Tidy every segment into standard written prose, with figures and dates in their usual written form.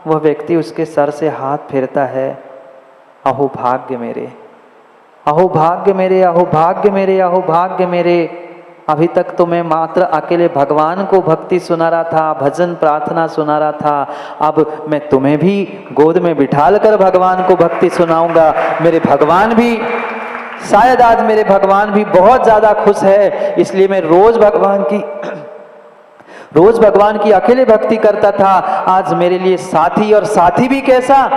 वह व्यक्ति उसके सर से हाथ फेरता है, अहो भाग्य मेरे, अहो भाग्य मेरे, अहो भाग्य मेरे, अहो भाग्य मेरे। अभी तक तो मैं मात्र अकेले भगवान को भक्ति सुना रहा था, भजन प्रार्थना सुना रहा था, अब मैं तुम्हें भी गोद में बिठाल कर भगवान को भक्ति सुनाऊंगा। मेरे भगवान भी, शायद आज मेरे भगवान भी बहुत ज्यादा खुश है, इसलिए मैं रोज भगवान की अकेले भक्ति करता था। आज मेरे लिए साथी, और साथी भी कैसा,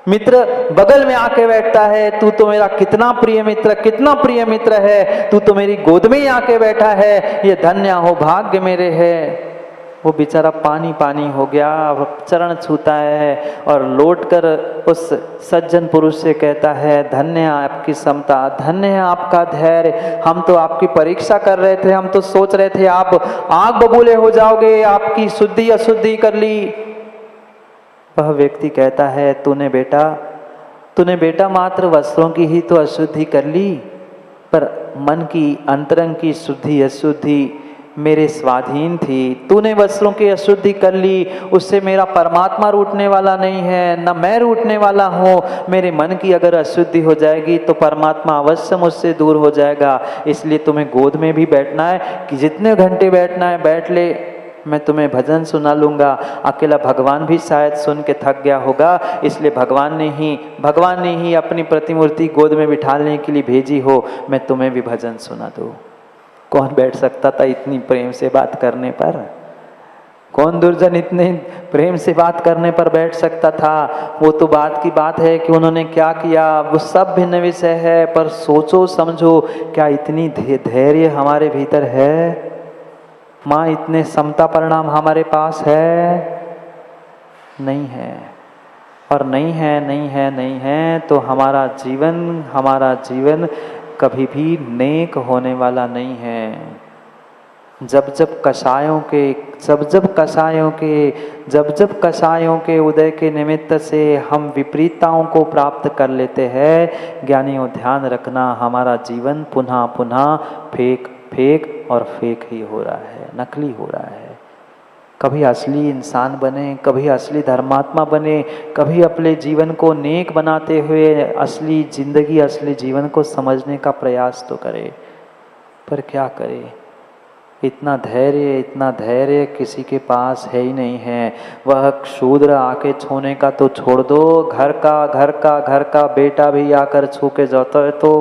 मित्र बगल में आके बैठता है। तू तो मेरा कितना प्रिय मित्र, कितना प्रिय मित्र है, तू तो मेरी गोद में ही आके बैठा है, ये धन्य हो भाग्य मेरे है। वो बेचारा पानी पानी हो गया, चरण छूता है और लौटकर उस सज्जन पुरुष से कहता है, धन्य है आपकी समता, धन्य है आपका धैर्य। हम तो आपकी परीक्षा कर रहे थे, हम तो सोच रहे थे आप आग बबूले हो जाओगे, आपकी शुद्धि अशुद्धि कर ली। वह व्यक्ति कहता है, तूने बेटा मात्र वस्त्रों की ही तो अशुद्धि कर ली, पर मन की अंतरंग की शुद्धि अशुद्धि मेरे स्वाधीन थी। तूने वस्त्रों की अशुद्धि कर ली, उससे मेरा परमात्मा रूठने वाला नहीं है, न मैं रूठने वाला हूँ। मेरे मन की अगर अशुद्धि हो जाएगी तो परमात्मा अवश्य मुझसे दूर हो जाएगा। इसलिए तुम्हें गोद में भी बैठना है, कि जितने घंटे बैठना है बैठ ले, मैं तुम्हें भजन सुना लूँगा। अकेला भगवान भी शायद सुन के थक गया होगा, इसलिए भगवान ने ही अपनी प्रतिमूर्ति गोद में बिठाने के लिए भेजी हो, मैं तुम्हें भी भजन सुना दूँ। कौन बैठ सकता था इतनी प्रेम से बात करने पर? कौन दुर्जन इतने प्रेम से बात करने पर बैठ सकता था? वो तो बात की बात है कि उन्होंने क्या किया, वो सब भिन्न विषय है, पर सोचो समझो, क्या इतनी धैर्य हमारे भीतर है? माँ, इतने समता परिणाम हमारे पास है? नहीं है। और नहीं है तो हमारा जीवन कभी भी नेक होने वाला नहीं है। जब जब कषायों के उदय के निमित्त से हम विपरीतताओं को प्राप्त कर लेते हैं, ज्ञानियों ध्यान रखना, हमारा जीवन पुनः पुनः फेक और फेक ही हो रहा है, नकली हो रहा है। कभी असली इंसान बने, कभी असली धर्मात्मा बने, कभी अपने जीवन को नेक बनाते हुए असली जिंदगी, असली जीवन को समझने का प्रयास तो करे, पर क्या करे? इतना धैर्य किसी के पास है ही नहीं है। वह शूद्र आके छूने का तो छोड़ दो, घर का बेटा भी आकर छू के जाता है तो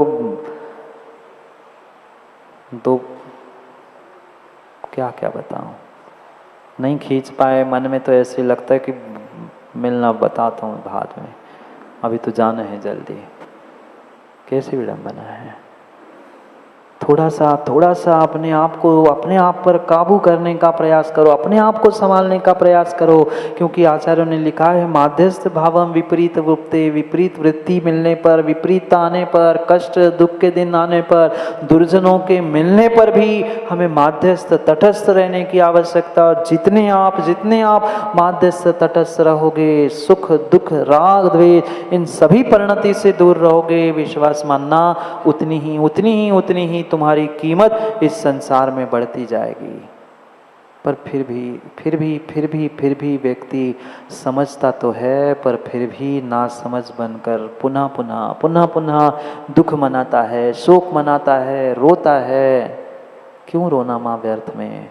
क्या बताऊं, नहीं खींच पाए। मन में तो ऐसे लगता है कि मिलना बताता हूँ बाद में, अभी तो जाना है जल्दी। कैसी विडंबना है। थोड़ा सा अपने आप पर काबू करने का प्रयास करो, अपने आप को संभालने का प्रयास करो, क्योंकि आचार्यों ने लिखा है, माध्यस्थ भावम विपरीत वृत्ते, विपरीत वृत्ति मिलने पर, विपरीतता आने पर, कष्ट दुख के दिन आने पर, दुर्जनों के मिलने पर भी हमें माध्यस्थ तटस्थ रहने की आवश्यकता। और जितने आप माध्यस्थ तटस्थ रहोगे, सुख दुख राग द्वेष इन सभी परिणति से दूर रहोगे, विश्वास मानना उतनी ही तुम्हारी कीमत इस संसार में बढ़ती जाएगी। पर फिर भी व्यक्ति समझता तो है, पर फिर भी ना समझ बनकर पुनः दुख मनाता है, शोक मनाता है, रोता है। क्यों रोना माँ व्यर्थ में?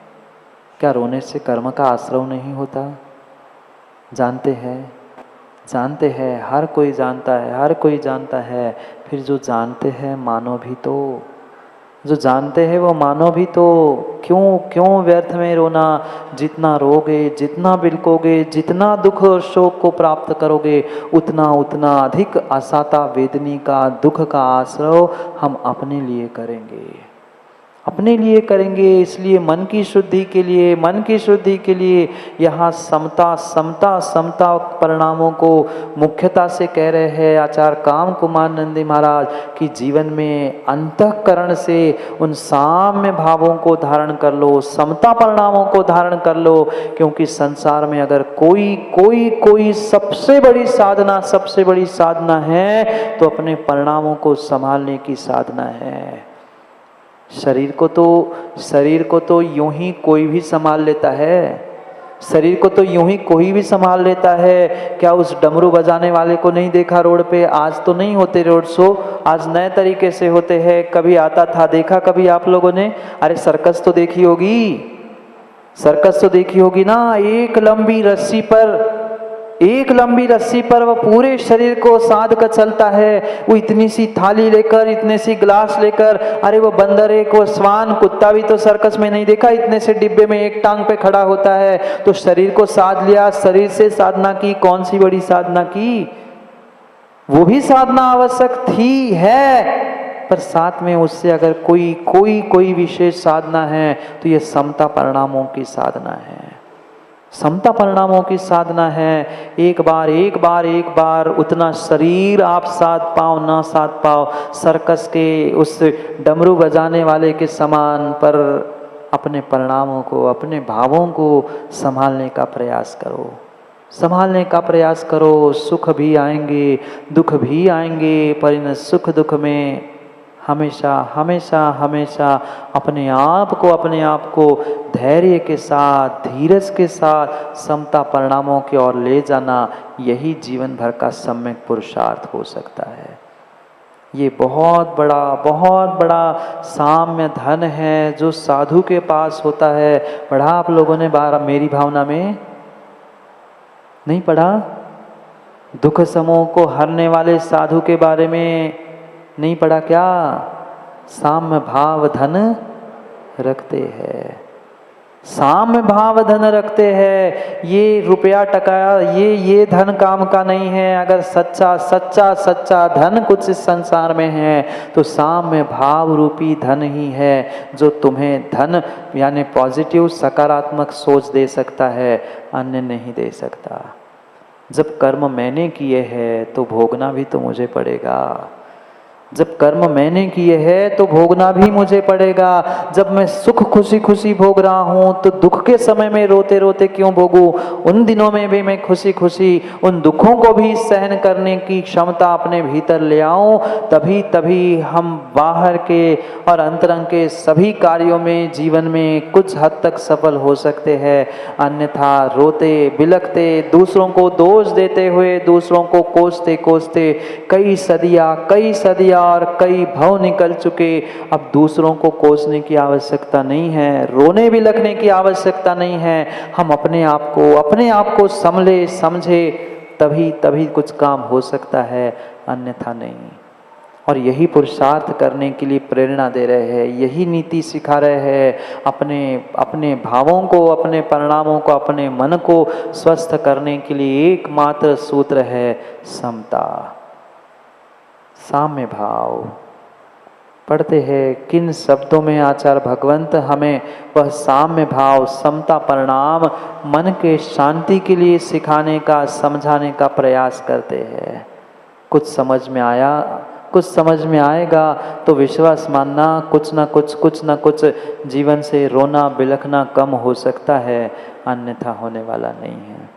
क्या रोने से कर्म का आश्रय नहीं होता? जानते हैं, हर कोई जानता है। फिर जो जानते हैं मानो भी तो, जो जानते हैं वो मानो भी तो। क्यों व्यर्थ में रोना? जितना रोगे, जितना बिलकोगे, जितना दुख और शोक को प्राप्त करोगे, उतना अधिक असाता वेदनी का दुख का आश्रय हम अपने लिए करेंगे। इसलिए मन की शुद्धि के लिए यहाँ समता परिणामों को मुख्यता से कह रहे हैं आचार्य काम कुमार नंदी महाराज कि जीवन में अंतःकरण से उन साम्य भावों को धारण कर लो, समता परिणामों को धारण कर लो। क्योंकि संसार में अगर कोई सबसे बड़ी साधना है तो अपने परिणामों को संभालने की साधना है। शरीर को तो यूं ही कोई भी संभाल लेता है, शरीर को तो यूं ही कोई भी संभाल लेता है। क्या उस डमरू बजाने वाले को नहीं देखा रोड पे? आज तो नहीं होते रोड शो, आज नए तरीके से होते हैं। कभी आता था, देखा कभी आप लोगों ने? अरे सर्कस तो देखी होगी, सर्कस तो देखी होगी ना। एक लंबी रस्सी पर वो पूरे शरीर को साध कर चलता है। वो इतनी सी थाली लेकर, इतने सी ग्लास लेकर, अरे वो बंदर, एक वो स्वान, कुत्ता भी तो सर्कस में नहीं देखा, इतने से डिब्बे में एक टांग पे खड़ा होता है। तो शरीर को साध लिया, शरीर से साधना की, कौन सी बड़ी साधना की? वो भी साधना आवश्यक थी, है, पर साथ में उससे अगर कोई विशेष साधना है तो ये समता परिणामों की साधना है। समता परिणामों की साधना है। एक बार उतना शरीर आप साध पाओ ना साध पाओ, सर्कस के उस डमरू बजाने वाले के समान, पर अपने परिणामों को, अपने भावों को संभालने का प्रयास करो, संभालने का प्रयास करो। सुख भी आएंगे, दुख भी आएंगे, पर इन सुख दुख में हमेशा हमेशा हमेशा अपने आप को धैर्य के साथ, धीरज के साथ समता परिणामों की ओर ले जाना, यही जीवन भर का सम्यक पुरुषार्थ हो सकता है। ये बहुत बड़ा साम्य धन है जो साधु के पास होता है। पढ़ा आप लोगों ने मेरी भावना में? नहीं पढ़ा? दुख समूह को हरने वाले साधु के बारे में नहीं पढ़ा क्या? साम्य भाव धन रखते हैं, साम्य भाव धन रखते हैं। ये रुपया टका, ये धन काम का नहीं है। अगर सच्चा धन कुछ इस संसार में है तो साम्य भाव रूपी धन ही है, जो तुम्हें धन यानी पॉजिटिव सकारात्मक सोच दे सकता है, अन्य नहीं दे सकता। जब कर्म मैंने किए हैं तो भोगना भी तो मुझे पड़ेगा। जब कर्म मैंने किए हैं तो भोगना भी मुझे पड़ेगा। जब मैं सुख खुशी भोग रहा हूँ तो दुख के समय में रोते रोते क्यों भोगूं? उन दिनों में भी मैं खुशी उन दुखों को भी सहन करने की क्षमता अपने भीतर ले आऊं, तभी हम बाहर के और अंतरंग के सभी कार्यों में, जीवन में कुछ हद तक सफल हो सकते हैं। अन्यथा रोते बिलखते, दूसरों को दोष देते हुए, दूसरों को कोसते कई सदियां और कई भव निकल चुके। अब दूसरों को कोसने की आवश्यकता नहीं है, रोने बिलखने की आवश्यकता नहीं है। हम अपने आप को संभले समझे, तभी कुछ काम हो सकता है, अन्यथा नहीं। और यही पुरुषार्थ करने के लिए प्रेरणा दे रहे हैं, यही नीति सिखा रहे हैं। अपने भावों को, अपने परिणामों को, अपने मन को स्वस्थ करने के लिए एकमात्र सूत्र है समता, साम्य भाव। पढ़ते हैं किन शब्दों में आचार्य भगवंत हमें वह साम्य भाव, समता परिणाम मन के शांति के लिए सिखाने का, समझाने का प्रयास करते हैं। कुछ समझ में आएगा तो विश्वास मानना, कुछ न कुछ जीवन से रोना बिलखना कम हो सकता है, अन्यथा होने वाला नहीं है।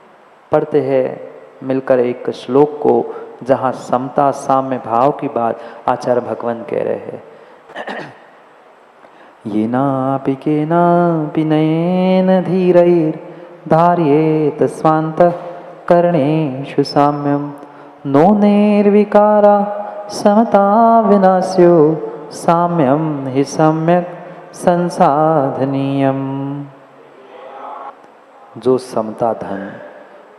पढ़ते हैं मिलकर एक श्लोक को, जहाँ समता साम्य भाव की बात आचार्य भगवंत कह रहे हैं। ये नापि केनापि नयेन धीरैर्धार्येत स्वान्तः करणेषु साम्यं, नो निर्विकारा समता विनाश्यो, साम्यं हि सम्यक् संसाधनीयम्। जो समता धन,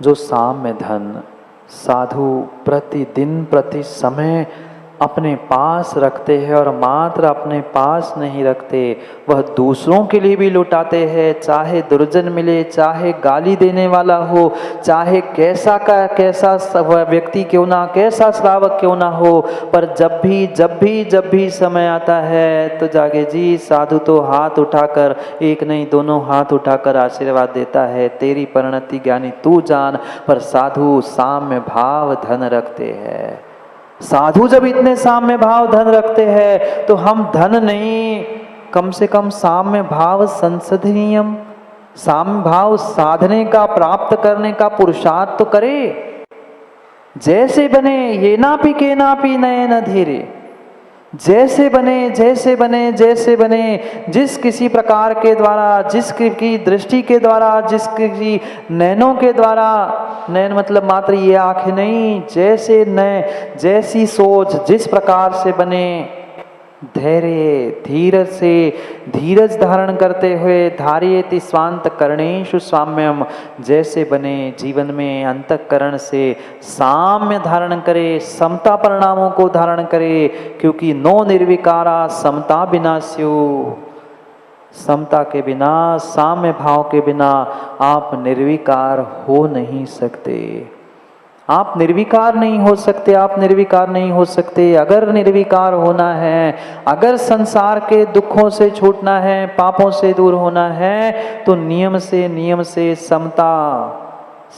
जो साम्य धन साधु प्रतिदिन प्रति समय अपने पास रखते हैं, और मात्र अपने पास नहीं रखते, वह दूसरों के लिए भी लुटाते हैं। चाहे दुर्जन मिले, चाहे गाली देने वाला हो, चाहे कैसा व्यक्ति क्यों ना, कैसा श्रावक क्यों ना हो, पर जब भी समय आता है तो जागे जी, साधु तो हाथ उठाकर, एक नहीं दोनों हाथ उठाकर आशीर्वाद देता है, तेरी परिणति ज्ञानी तू जान। पर साधु साम्य भाव धन रखते हैं। साधु जब इतने साम्य भाव धन रखते हैं तो हम धन नहीं, कम से कम साम्य भाव संसाधनीयम, साम्य भाव साधने का, प्राप्त करने का पुरुषार्थ तो करे। जैसे बने ये नापि के नापि नयन धीरे, जैसे बने जैसे बने जैसे बने, जिस किसी प्रकार के द्वारा, जिस की दृष्टि के द्वारा, जिस किसी नैनों के द्वारा, नैन मतलब मात्र ये आंखें नहीं, जैसे नैन, जैसी सोच जिस प्रकार से बने, धैर्य धीरज से, धीरज धारण करते हुए, धारयति स्वांत करणेषु साम्यम, जैसे बने जीवन में अंतःकरण से साम्य धारण करे, समता परिणामों को धारण करे, क्योंकि नो निर्विकारा समता बिना स्यु, समता के बिना, साम्य भाव के बिना आप निर्विकार हो नहीं सकते। आप निर्विकार नहीं हो सकते, आप निर्विकार नहीं हो सकते। अगर निर्विकार होना है, अगर संसार के दुखों से छूटना है, पापों से दूर होना है, तो नियम से समता,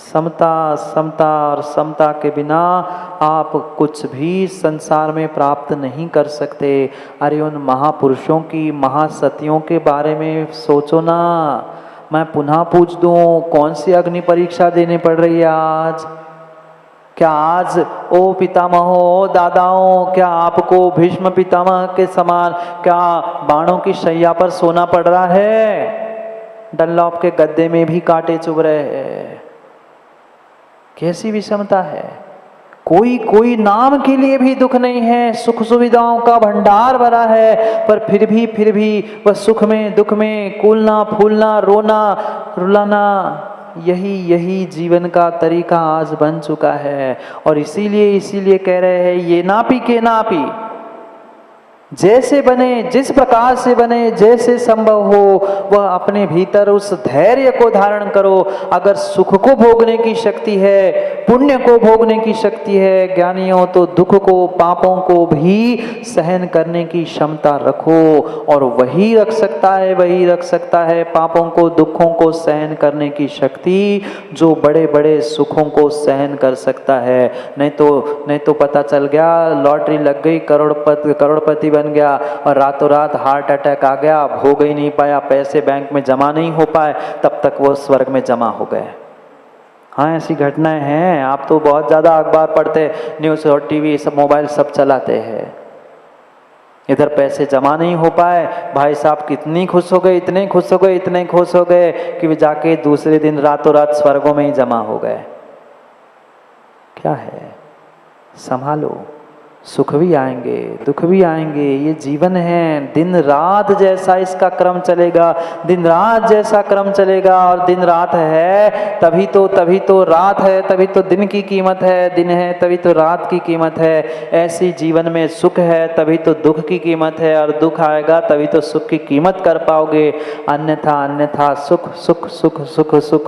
समता, समता और समता के बिना आप कुछ भी संसार में प्राप्त नहीं कर सकते। अरे उन महापुरुषों की, महासतियों के बारे में सोचो ना। मैं पुनः पूछ दूं, कौन सी अग्नि परीक्षा देनी पड़ रही है आज? क्या आज ओ पितामहों, ओ दादाओं, क्या आपको भीष्म पितामह के समान क्या बाणों की शैया पर सोना पड़ रहा है? डनलॉप के गद्दे में भी कांटे चुभ रहे हैं। कैसी विषमता है। कोई नाम के लिए भी दुख नहीं है, सुख सुविधाओं का भंडार भरा है, पर फिर भी वह सुख में दुख में कूलना फूलना, रोना रुलाना, यही जीवन का तरीका आज बन चुका है। और इसीलिए कह रहे हैं, ये नापी के नापी, जैसे बने, जिस प्रकार से बने, जैसे संभव हो, वह अपने भीतर उस धैर्य को धारण करो। अगर सुख को भोगने की शक्ति है, पुण्य को भोगने की शक्ति है ज्ञानियों, तो दुख को, पापों को भी सहन करने की क्षमता रखो। और वही रख सकता है पापों को, दुखों को सहन करने की शक्ति, जो बड़े बड़े सुखों को सहन कर सकता है। नहीं तो पता चल गया, लॉटरी लग गई, करोड़पति बन गया और रातों रात हार्ट अटैक आ गया, भोग ही नहीं पाया, पैसे बैंक में जमा नहीं हो पाए, तब तक वो स्वर्ग में जमा हो गए। हाँ, ऐसी घटनाएं हैं। आप तो बहुत ज़्यादा अखबार पढ़ते, न्यूज़ और टीवी सब, मोबाइल सब चलाते हैं। इधर पैसे जमा नहीं हो पाए, भाई साहब कितनी खुश हो गए, इतने खुश हो गए कि वे जाके दूसरे दिन रातों रात स्वर्गों में ही जमा हो गए। क्या है, संभालो। सुख भी आएंगे, दुख भी आएंगे, ये जीवन है। दिन रात जैसा इसका क्रम चलेगा, दिन रात जैसा क्रम चलेगा। और दिन रात है तभी तो रात है, तभी तो दिन की कीमत है, दिन है तभी तो रात की कीमत है। ऐसी जीवन में सुख है तभी तो दुख की कीमत है, और दुख आएगा तभी तो सुख की कीमत कर पाओगे। अन्यथा सुख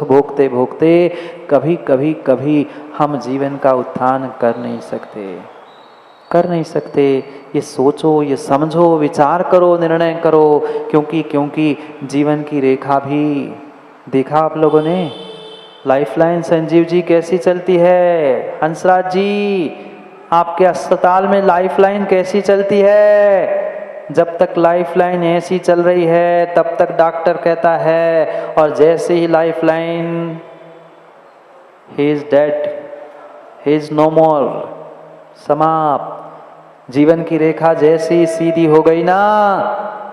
भोगते भोगते कभी हम जीवन का उत्थान कर नहीं सकते। ये सोचो, ये समझो, विचार करो, निर्णय करो, क्योंकि जीवन की रेखा भी देखा आप लोगों ने। लाइफलाइन संजीव जी कैसी चलती है? हंसराज जी, आपके अस्पताल में लाइफलाइन कैसी चलती है? जब तक लाइफलाइन ऐसी चल रही है तब तक डॉक्टर कहता है, और जैसे ही lifeline he is dead, he is no more, समाप्त। जीवन की रेखा जैसी सीधी हो गई ना,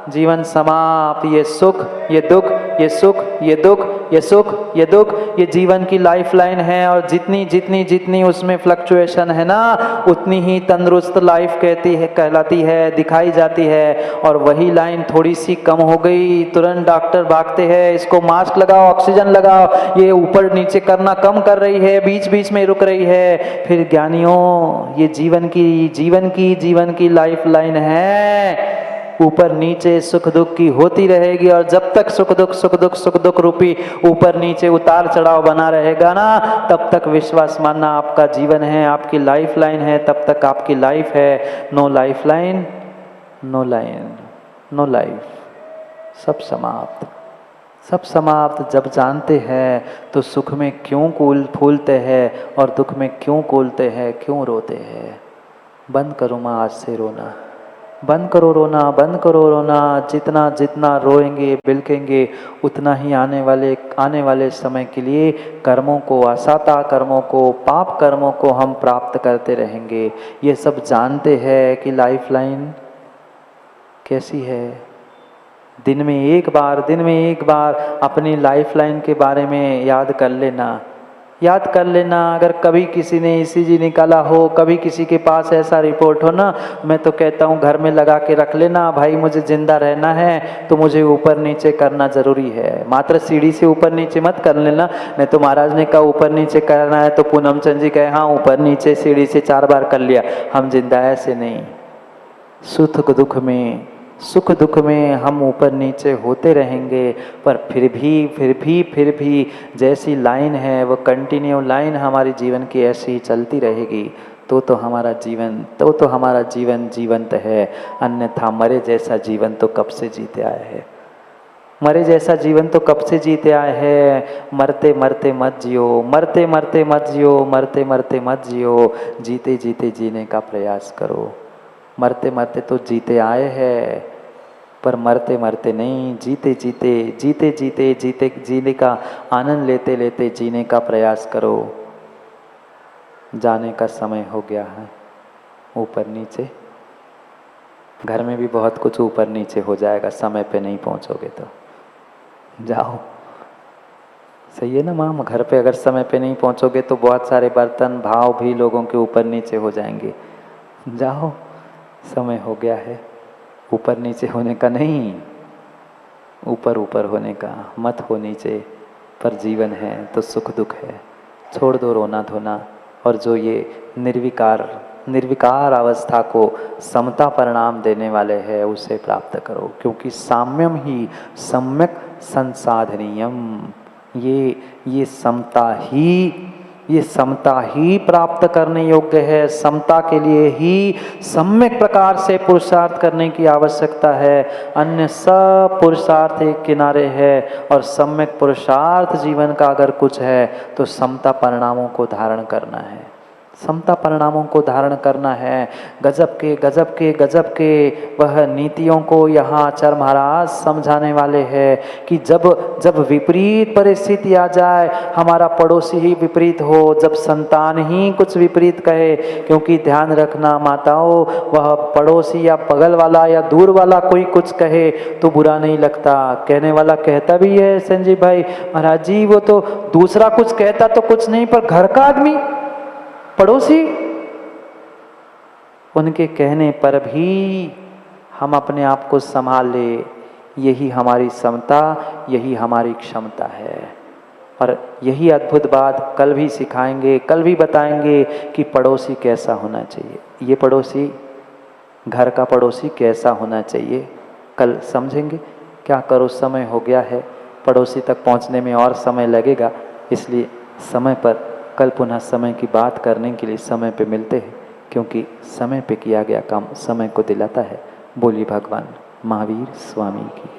जीवन समाप्त। ये सुख, ये दुख, ये सुख, ये दुख, ये सुख, ये दुख, ये जीवन की लाइफलाइन है। और जितनी उसमें फ्लक्चुएशन है ना, उतनी ही तंदुरुस्त लाइफ कहलाती है, दिखाई जाती है। और वही लाइन थोड़ी सी कम हो गई, तुरंत डॉक्टर भागते हैं, इसको मास्क लगाओ, ऑक्सीजन लगाओ, ये ऊपर नीचे करना कम कर रही है, बीच में रुक रही है। फिर ज्ञानियों, ये जीवन की लाइफलाइन है, ऊपर नीचे सुख दुख की होती रहेगी। और जब तक सुख दुख रूपी ऊपर नीचे उतार चढ़ाव बना रहेगा ना, तब तक विश्वास मानना आपका जीवन है, आपकी लाइफ लाइन है, तब तक आपकी लाइफ है। No lifeline, no life, सब समाप्त। जब जानते हैं तो सुख में क्यों फूलते हैं और दुख में क्यों कूलते हैं, क्यों रोते हैं। बंद करो माँ आज से रोना, बंद करो रोना। जितना रोएंगे बिलखेंगे, उतना ही आने वाले समय के लिए कर्मों को, असाता कर्मों को, पाप कर्मों को हम प्राप्त करते रहेंगे। ये सब जानते हैं कि लाइफ लाइन कैसी है? दिन में एक बार अपनी लाइफ लाइन के बारे में याद कर लेना। अगर कभी किसी ने ECG निकाला हो, कभी किसी के पास ऐसा रिपोर्ट हो ना, मैं तो कहता हूँ घर में लगा के रख लेना। भाई मुझे जिंदा रहना है तो मुझे ऊपर नीचे करना जरूरी है। मात्र सीढ़ी से ऊपर नीचे मत कर लेना, नहीं तो महाराज ने कहा ऊपर नीचे करना है तो पूनम चंद जी कहे हाँ ऊपर नीचे सीढ़ी से 4 बार कर लिया। हम जिंदा ऐसे नहीं। सुख दुख में हम ऊपर नीचे होते रहेंगे, पर फिर भी जैसी लाइन है वो कंटिन्यू लाइन हमारे जीवन की ऐसी ही चलती रहेगी तो हमारा जीवन जीवंत है। अन्यथा मरे जैसा जीवन तो कब से जीते आए हैं। मरते मरते मत जियो, जीते जीते जीने का प्रयास करो। मरते मरते तो जीते आए हैं, पर मरते मरते नहीं, जीते जीते जीने का आनंद लेते लेते जीने का प्रयास करो। जाने का समय हो गया है ऊपर नीचे। घर में भी बहुत कुछ ऊपर नीचे हो जाएगा, समय पे नहीं पहुंचोगे तो जाओ। सही है ना माम? घर पे अगर समय पे नहीं पहुंचोगे तो बहुत सारे बर्तन भाव भी लोगों के ऊपर नीचे हो जाएंगे। जाओ, समय हो गया है। ऊपर नीचे होने का नहीं, ऊपर ऊपर होने का। मत हो नीचे, पर जीवन है तो सुख दुख है। छोड़ दो रोना धोना, और जो ये निर्विकार अवस्था को समता परिणाम देने वाले है उसे प्राप्त करो। क्योंकि साम्यम ही सम्यक संसाधनीयम, ये समता ही प्राप्त करने योग्य है। समता के लिए ही सम्यक प्रकार से पुरुषार्थ करने की आवश्यकता है। अन्य सब पुरुषार्थ एक किनारे है, और सम्यक पुरुषार्थ जीवन का अगर कुछ है तो समता परिणामों को धारण करना है। गजब के वह नीतियों को यहाँ आचार्य महाराज समझाने वाले हैं कि जब विपरीत परिस्थिति आ जाए, हमारा पड़ोसी ही विपरीत हो, जब संतान ही कुछ विपरीत कहे, क्योंकि ध्यान रखना माताओं, वह पड़ोसी या बगल वाला या दूर वाला कोई कुछ कहे तो बुरा नहीं लगता। कहने वाला कहता भी है संजीव भाई, महाराज जी वो तो दूसरा कुछ कहता तो कुछ नहीं, पर घर का आदमी पड़ोसी, उनके कहने पर भी हम अपने आप को संभाल ले। यही हमारी समता, यही हमारी क्षमता है। और यही अद्भुत बात कल भी सिखाएंगे, कल भी बताएंगे कि पड़ोसी कैसा होना चाहिए। ये पड़ोसी, घर का पड़ोसी कैसा होना चाहिए, कल समझेंगे। क्या करो, समय हो गया है, पड़ोसी तक पहुंचने में और समय लगेगा, इसलिए समय पर कल पुनः समय की बात करने के लिए समय पे मिलते हैं, क्योंकि समय पे किया गया काम समय को दिलाता है। बोलिए भगवान महावीर स्वामी की।